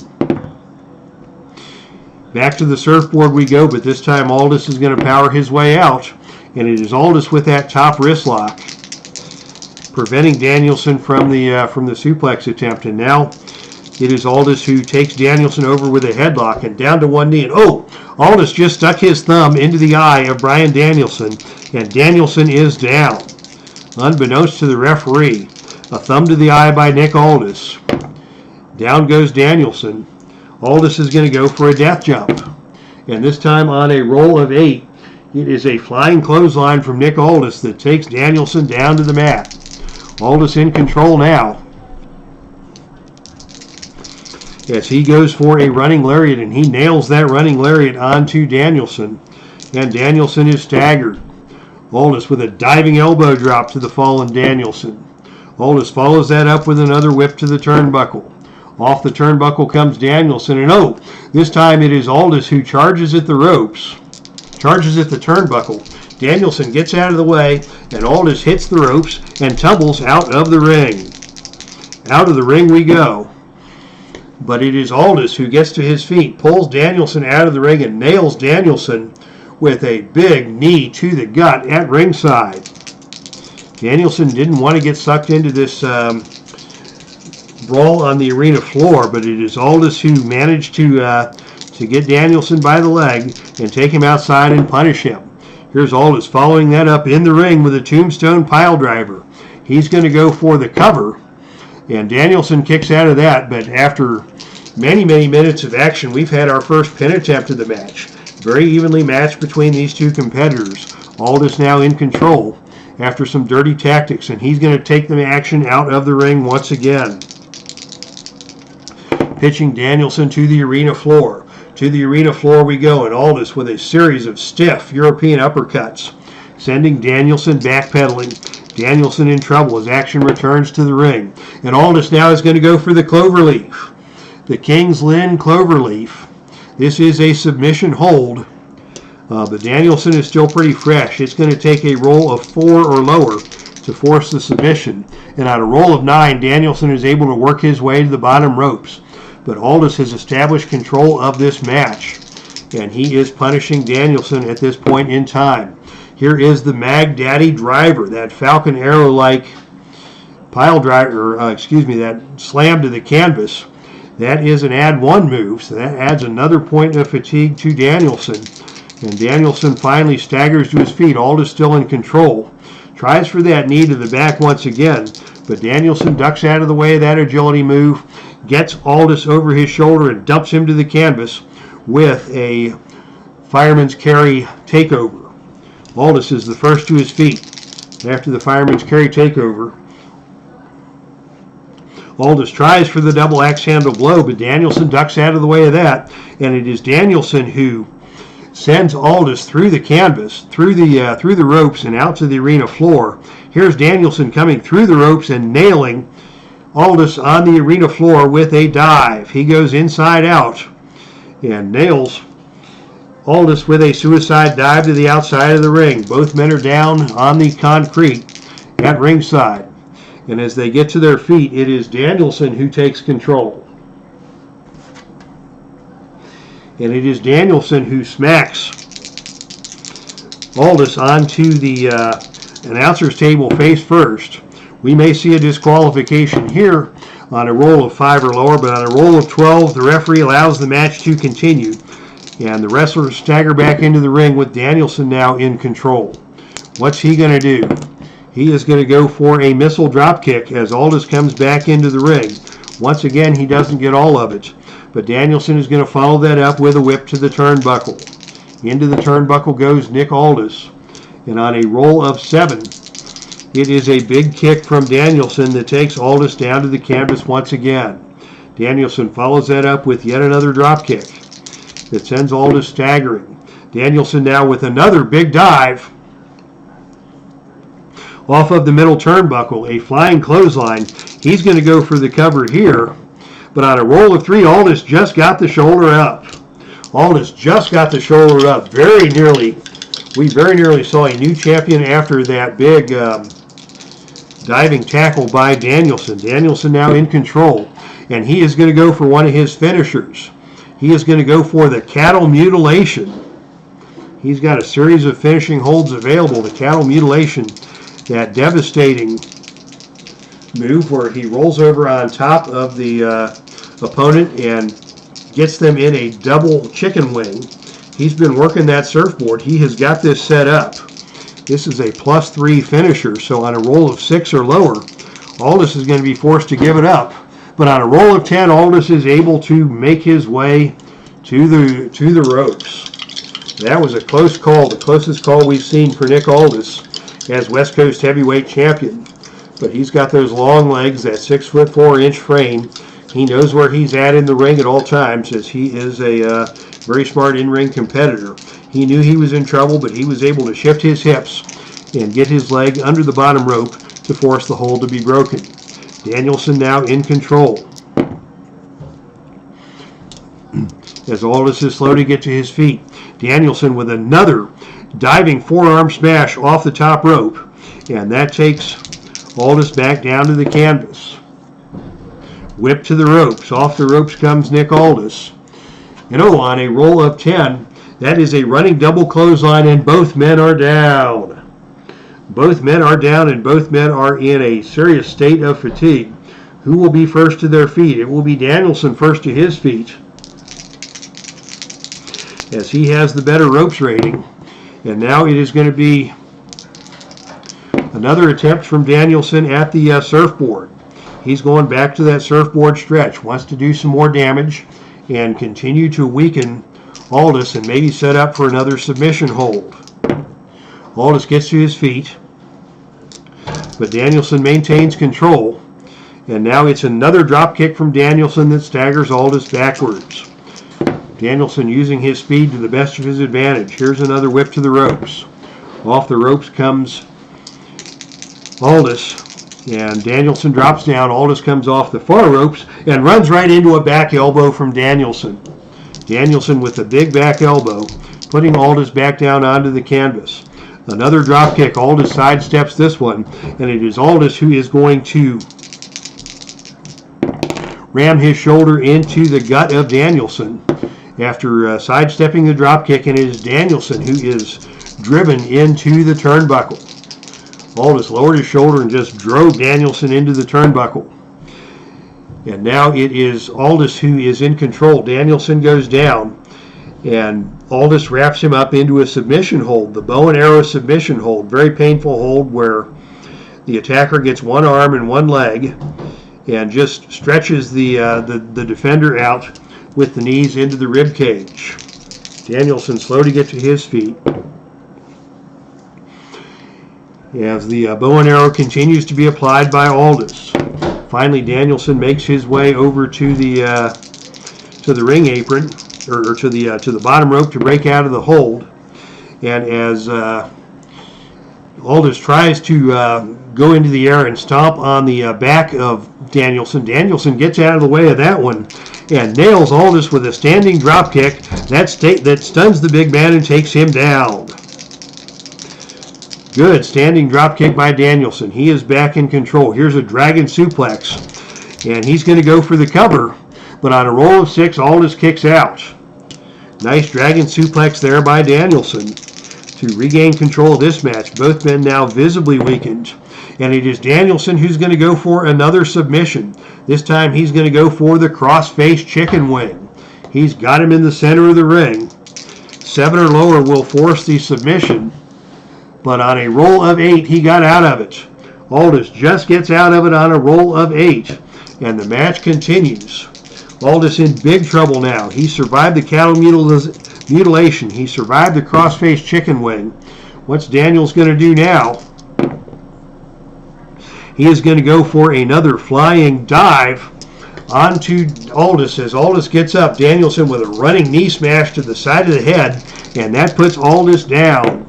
Back to the surfboard we go, but this time Aldis is going to power his way out. And it is Aldis with that top wrist lock, preventing Danielson from the suplex attempt. And now it is Aldis who takes Danielson over with a headlock and down to one knee. And Aldis just stuck his thumb into the eye of Bryan Danielson, and Danielson is down. Unbeknownst to the referee, A thumb to the eye by Nick Aldis. Down goes Danielson. Aldis is going to go for a death jump. And this time on a roll of 8, it is a flying clothesline from Nick Aldis that takes Danielson down to the mat. Aldis in control now, as he goes for a running lariat, and he nails that running lariat onto Danielson, and Danielson is staggered. Aldis with a diving elbow drop to the fallen Danielson. Aldis follows that up with another whip to the turnbuckle. Off the turnbuckle comes Danielson, and oh, this time it is Aldis who charges at the ropes, charges at the turnbuckle. Danielson gets out of the way, and Aldis hits the ropes and tumbles out of the ring. Out of the ring we go. But it is Aldis who gets to his feet, pulls Danielson out of the ring, and nails Danielson with a big knee to the gut at ringside. Danielson didn't want to get sucked into this brawl on the arena floor, but it is Aldis who managed to get Danielson by the leg and take him outside and punish him. Here's Aldis following that up in the ring with a tombstone pile driver. He's going to go for the cover, and Danielson kicks out of that, but after many minutes of action, we've had our first pin attempt of the match. Very evenly matched between these two competitors. Aldis now in control after some dirty tactics, and he's going to take the action out of the ring once again. Pitching Danielson to the arena floor. To the arena floor we go, and Aldis with a series of stiff European uppercuts, sending Danielson backpedaling. Danielson in trouble as action returns to the ring. And Aldis now is going to go for the cloverleaf. The King's Lynn cloverleaf. This is a submission hold, but Danielson is still pretty fresh. It's going to take a roll of 4 or lower to force the submission. And on a roll of 9, Danielson is able to work his way to the bottom ropes. But Aldis has established control of this match, and he is punishing Danielson at this point in time. Here is the Mag Daddy driver, that Falcon Arrow-like pile driver, that slam to the canvas. That is an add 1 move, so that adds another point of fatigue to Danielson. And Danielson finally staggers to his feet. Aldis still in control. Tries for that knee to the back once again, but Danielson ducks out of the way of that agility move, gets Aldis over his shoulder and dumps him to the canvas with a fireman's carry takeover. Aldis is the first to his feet after the fireman's carry takeover. Aldis tries for the double axe handle blow, but Danielson ducks out of the way of that, and it is Danielson who sends Aldis through the canvas, through the ropes, and out to the arena floor. Here's Danielson coming through the ropes and nailing Aldis on the arena floor with a dive. He goes inside out and nails Aldis with a suicide dive to the outside of the ring. Both men are down on the concrete at ringside. And as they get to their feet, it is Danielson who takes control. And it is Danielson who smacks Aldis onto the announcer's table face first. We may see a disqualification here on a roll of 5 or lower, but on a roll of 12, the referee allows the match to continue. And the wrestlers stagger back into the ring with Danielson now in control. What's he going to do? He is going to go for a missile drop kick as Aldis comes back into the ring. Once again, he doesn't get all of it, but Danielson is going to follow that up with a whip to the turnbuckle. Into the turnbuckle goes Nick Aldis, and on a roll of 7, it is a big kick from Danielson that takes Aldis down to the canvas once again. Danielson follows that up with yet another drop kick that sends Aldis staggering. Danielson now with another big dive off of the middle turnbuckle, a flying clothesline. He's going to go for the cover here, but on a roll of 3, Aldis just got the shoulder up. Aldis just got the shoulder up. Very nearly, we very nearly saw a new champion after that big diving tackle by Danielson. Danielson now in control, and he is going to go for one of his finishers. He is going to go for the cattle mutilation. He's got a series of finishing holds available. The cattle mutilation, that devastating move where he rolls over on top of the opponent and gets them in a double chicken wing. He's been working that surfboard. He has got this set up. This is a +3 finisher, so on a roll of 6 or lower, Aldis is going to be forced to give it up. But on a roll of 10, Aldis is able to make his way to the ropes. That was a close call, the closest call we've seen for Nick Aldis as West Coast heavyweight champion. But he's got those long legs, that 6'4" frame. He knows where he's at in the ring at all times, as he is a very smart in-ring competitor. He knew he was in trouble, but he was able to shift his hips and get his leg under the bottom rope to force the hold to be broken. Danielson now in control. As Aldis is slow to get to his feet. Danielson with another diving forearm smash off the top rope. And that takes Aldis back down to the canvas. Whip to the ropes. Off the ropes comes Nick Aldis. And on a roll of 10, that is a running double clothesline, and both men are down. Both men are down, and both men are in a serious state of fatigue. Who will be first to their feet? It will be Danielson first to his feet, as he has the better ropes rating. And now it is going to be another attempt from Danielson at the surfboard. He's going back to that surfboard stretch, wants to do some more damage and continue to weaken Aldis and maybe set up for another submission hold. Aldis gets to his feet, but Danielson maintains control. And now it's another drop kick from Danielson that staggers Aldis backwards. Danielson using his speed to the best of his advantage. Here's another whip to the ropes. Off the ropes comes Aldis, and Danielson drops down. Aldis comes off the far ropes and runs right into a back elbow from Danielson. Danielson with a big back elbow, putting Aldis back down onto the canvas. Another drop kick. Aldis sidesteps this one, and it is Aldis who is going to ram his shoulder into the gut of Danielson after sidestepping the drop kick, and it is Danielson who is driven into the turnbuckle. Aldis lowered his shoulder and just drove Danielson into the turnbuckle. And now it is Aldis who is in control. Danielson goes down, and Aldis wraps him up into a submission hold, the bow and arrow submission hold. Very painful hold where the attacker gets one arm and one leg and just stretches the defender out with the knees into the rib cage. Danielson slow to get to his feet. As the bow and arrow continues to be applied by Aldis. Finally, Danielson makes his way over to the ring apron, or to the bottom rope to break out of the hold. And as Aldis tries to go into the air and stomp on the back of Danielson, Danielson gets out of the way of that one and nails Aldis with a standing drop kick that stuns the big man and takes him down. Good standing drop kick by Danielson. He is back in control. Here's a dragon suplex, and he's going to go for the cover, but on a roll of 6, Aldis kicks out. Nice dragon suplex there by Danielson to regain control of this match. Both men now visibly weakened, and it is Danielson who's going to go for another submission. This time he's going to go for the cross-face chicken wing. He's got him in the center of the ring. 7 or lower will force the submission, but on a roll of 8, he got out of it. Aldis just gets out of it on a roll of 8, and the match continues. Aldis in big trouble now. He survived the cattle mutilation. He survived the cross-face chicken wing. What's Daniels going to do now? He is going to go for another flying dive onto Aldis. As Aldis gets up, Danielson with a running knee smash to the side of the head, and that puts Aldis down.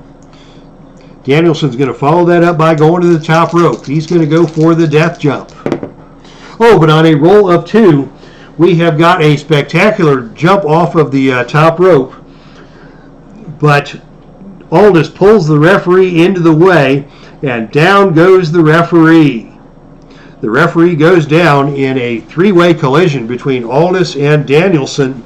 Danielson's going to follow that up by going to the top rope. He's going to go for the death jump. Oh, but on a roll of 2, we have got a spectacular jump off of the top rope, but Aldis pulls the referee into the way, and down goes the referee. The referee goes down in a 3-way collision between Aldis and Danielson,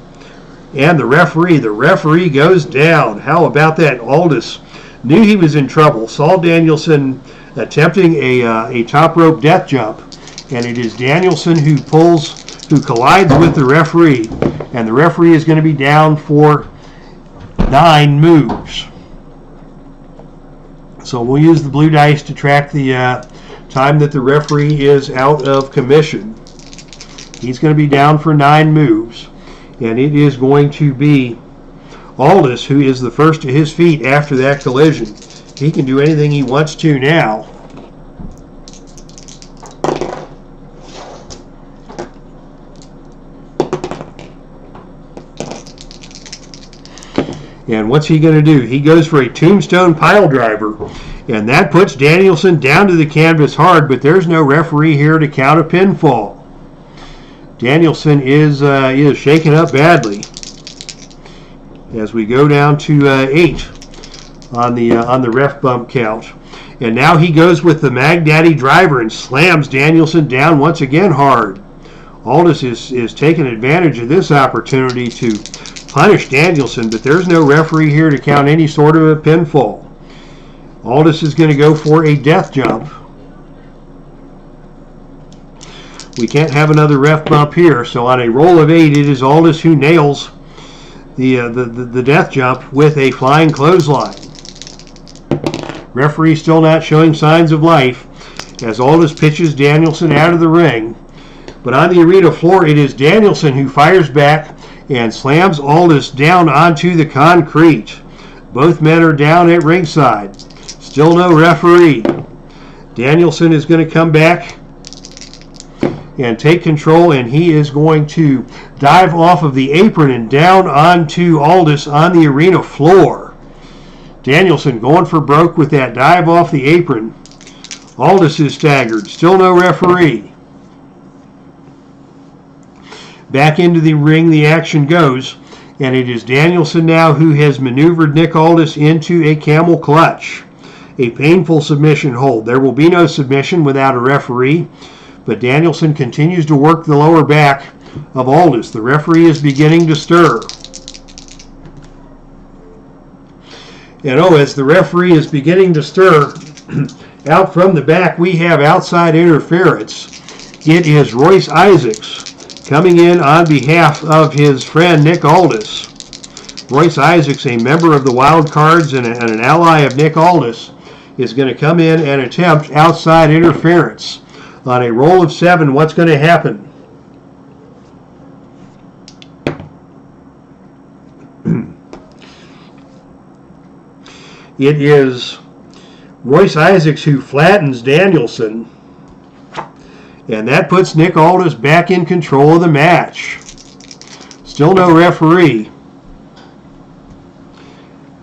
and the referee. The referee goes down. How about that? Aldis knew he was in trouble, saw Danielson attempting a top rope death jump, and it is Danielson who collides with the referee, and the referee is going to be down for 9 moves. So we'll use the blue dice to track the time that the referee is out of commission. He's going to be down for 9 moves, and it is going to be Aldis who is the first to his feet after that collision. He can do anything he wants to now. And what's he going to do? He goes for a tombstone pile driver, and that puts Danielson down to the canvas hard, but there's no referee here to count a pinfall. Danielson is shaken up badly as we go down to 8 on the ref bump count. And now he goes with the Mag Daddy driver and slams Danielson down once again hard. Aldis is taking advantage of this opportunity to punish Danielson, but there's no referee here to count any sort of a pinfall. Aldis is going to go for a death jump. We can't have another ref bump here, so on a roll of 8, it is Aldis who nails the death jump with a flying clothesline. Referee still not showing signs of life as Aldis pitches Danielson out of the ring. But on the arena floor, it is Danielson who fires back and slams Aldis down onto the concrete. Both men are down at ringside. Still no referee. Danielson is going to come back and take control, and he is going to dive off of the apron and down onto Aldis on the arena floor. Danielson going for broke with that dive off the apron. Aldis is staggered. Still no referee. Back into the ring the action goes, and it is Danielson now who has maneuvered Nick Aldis into a camel clutch. A painful submission hold. There will be no submission without a referee, but Danielson continues to work the lower back of Aldis. The referee is beginning to stir. And as the referee is beginning to stir, out from the back we have outside interference. It is Royce Isaacs coming in on behalf of his friend Nick Aldis. Royce Isaacs, a member of the Wild Cards and an ally of Nick Aldis, is going to come in and attempt outside interference. On a roll of 7, what's going to happen? It is Royce Isaacs who flattens Danielson, and that puts Nick Aldis back in control of the match. Still no referee,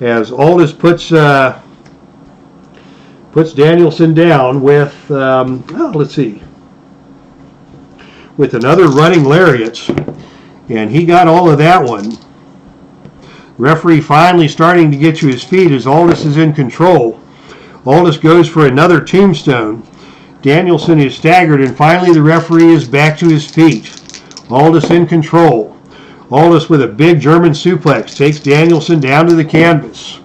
as Aldis puts Danielson down with, let's see, with another running lariat, and he got all of that one. Referee finally starting to get to his feet as Aldis is in control. Aldis goes for another tombstone. Danielson is staggered, and finally the referee is back to his feet. Aldis in control. Aldis with a big German suplex takes Danielson down to the canvas.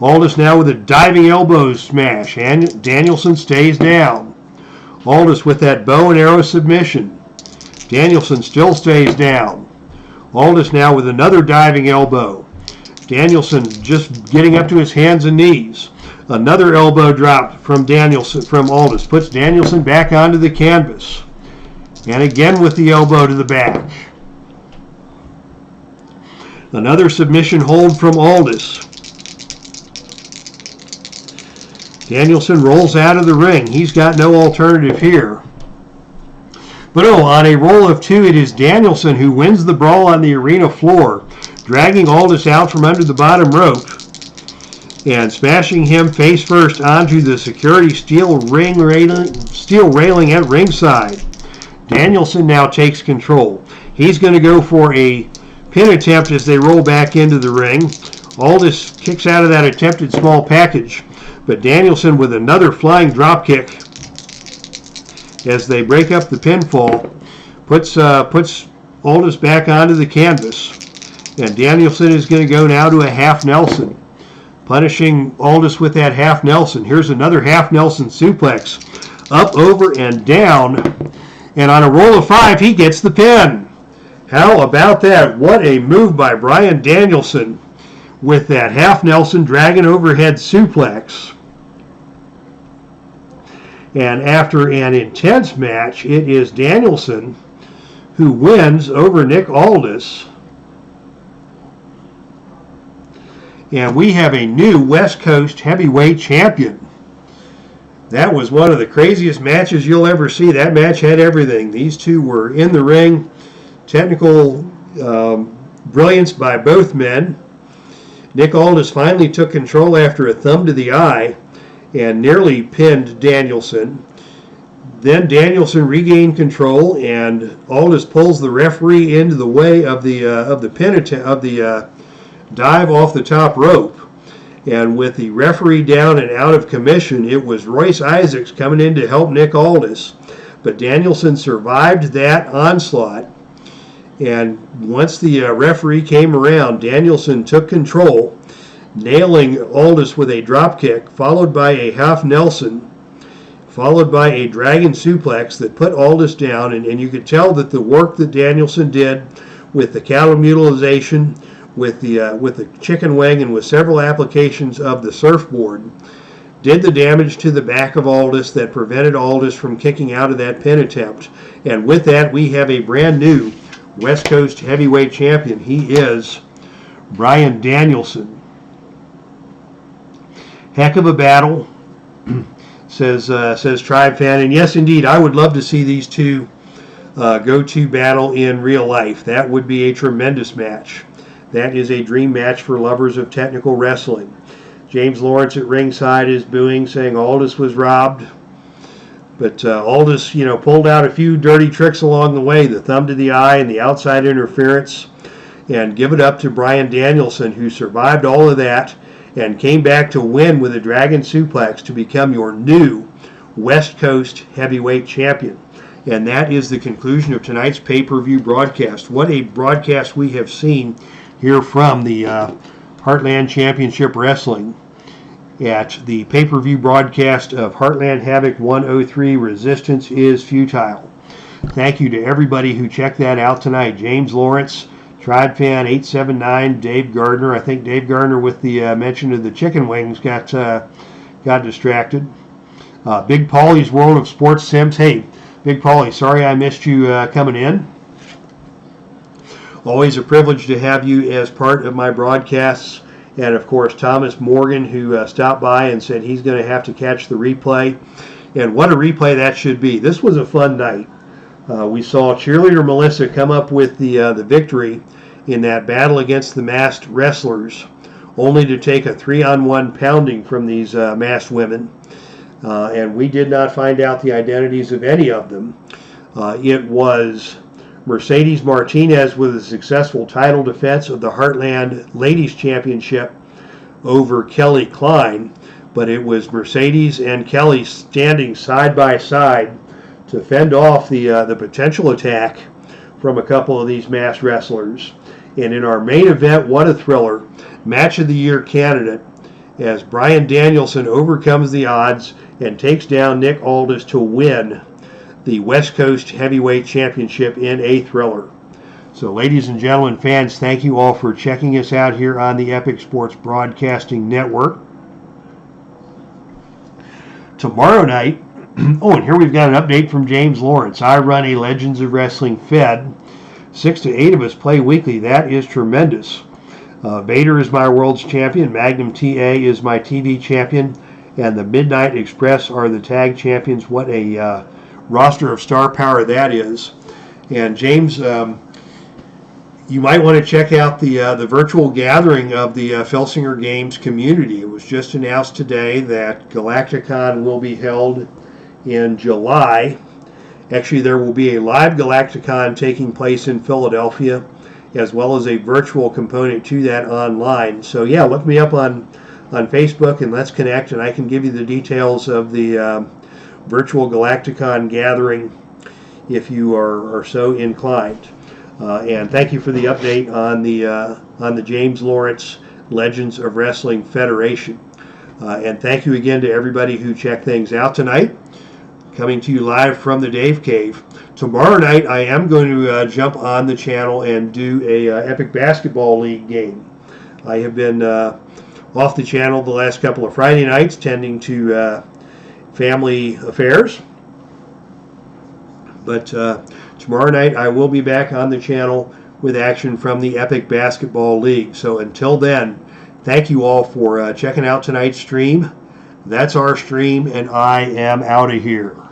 Aldis now with a diving elbow smash, and Danielson stays down. Aldis with that bow and arrow submission. Danielson still stays down. Aldis now with another diving elbow. Danielson just getting up to his hands and knees. Another elbow drop from Aldis puts Danielson back onto the canvas. And again with the elbow to the back. Another submission hold from Aldis. Danielson rolls out of the ring. He's got no alternative here. But on a roll of 2, it is Danielson who wins the brawl on the arena floor, dragging Aldis out from under the bottom rope and smashing him face first onto the security steel railing at ringside. Danielson now takes control. He's going to go for a pin attempt as they roll back into the ring. Aldis kicks out of that attempted small package, but Danielson with another flying drop kick as they break up the pinfall puts Aldis back onto the canvas. And Danielson is going to go now to a half Nelson, punishing Aldis with that half Nelson. Here's another half Nelson suplex. Up, over, and down. And on a roll of 5, he gets the pin. How about that? What a move by Bryan Danielson with that half Nelson dragon overhead suplex. And after an intense match, it is Danielson who wins over Nick Aldis. And we have a new West Coast heavyweight champion. That was one of the craziest matches you'll ever see. That match had everything. These two were in the ring. Technical brilliance by both men. Nick Aldis finally took control after a thumb to the eye and nearly pinned Danielson. Then Danielson regained control, and Aldis pulls the referee into the way of the dive off the top rope. And with the referee down and out of commission, it was Royce Isaacs coming in to help Nick Aldis. But Danielson survived that onslaught. And once the referee came around, Danielson took control, nailing Aldis with a drop kick, followed by a half Nelson, followed by a dragon suplex that put Aldis down. And you could tell that the work that Danielson did with the cattle mutilization, with the chicken wing, and with several applications of the surfboard, did the damage to the back of Aldis that prevented Aldis from kicking out of that pin attempt. And with that, we have a brand new West Coast heavyweight champion. He is Bryan Danielson. Heck of a battle, says Tribe Fan. And yes, indeed, I would love to see these two go to battle in real life. That would be a tremendous match. That is a dream match for lovers of technical wrestling. James Lawrence at ringside is booing, saying Aldis was robbed. But Aldis, pulled out a few dirty tricks along the way, the thumb to the eye and the outside interference. And give it up to Bryan Danielson, who survived all of that and came back to win with a dragon suplex to become your new West Coast heavyweight champion. And that is the conclusion of tonight's pay-per-view broadcast. What a broadcast we have seen here from the Heartland Championship Wrestling at the pay-per-view broadcast of Heartland Havoc 103, Resistance is Futile. Thank you to everybody who checked that out tonight. James Lawrence, Tribe Fan 879, Dave Gardner. I think Dave Gardner, with the mention of the chicken wings, got distracted. Big Paulie's World of Sports Sims. Hey, Big Paulie, sorry I missed you coming in. Always a privilege to have you as part of my broadcasts. And, of course, Thomas Morgan, who stopped by and said he's going to have to catch the replay. And what a replay that should be. This was a fun night. We saw cheerleader Melissa come up with the victory in that battle against the masked wrestlers, only to take a 3-on-1 pounding from these masked women. And we did not find out the identities of any of them. It was Mercedes Martinez with a successful title defense of the Heartland Ladies Championship over Kelly Klein, but it was Mercedes and Kelly standing side by side to fend off the potential attack from a couple of these masked wrestlers. And in our main event, what a thriller, Match of the Year candidate, as Bryan Danielson overcomes the odds and takes down Nick Aldis to win the West Coast Heavyweight Championship in a thriller. So, ladies and gentlemen, fans, thank you all for checking us out here on the Epic Sports Broadcasting Network. Tomorrow night, and here we've got an update from James Lawrence. I run a Legends of Wrestling Fed. 6 to 8 of us play weekly. That is tremendous. Vader is my world's champion. Magnum TA is my TV champion. And the Midnight Express are the tag champions. What a roster of star power that is. And James, you might want to check out the virtual gathering of the Filsinger Games community. It was just announced today that Galacticon will be held in July. Actually, there will be a live Galacticon taking place in Philadelphia, as well as a virtual component to that online. So yeah, look me up on Facebook and let's connect, and I can give you the details of the virtual Galacticon gathering if you are so inclined. And thank you for the update on the James Lawrence Legends of Wrestling Federation. And thank you again to everybody who checked things out tonight. Coming to you live from the Dave Cave. Tomorrow night I am going to jump on the channel and do a Epic Basketball League game. I have been off the channel the last couple of Friday nights, tending to family affairs. But tomorrow night I will be back on the channel with action from the Epic Basketball League. So until then, thank you all for checking out tonight's stream. That's our stream, and I am out of here.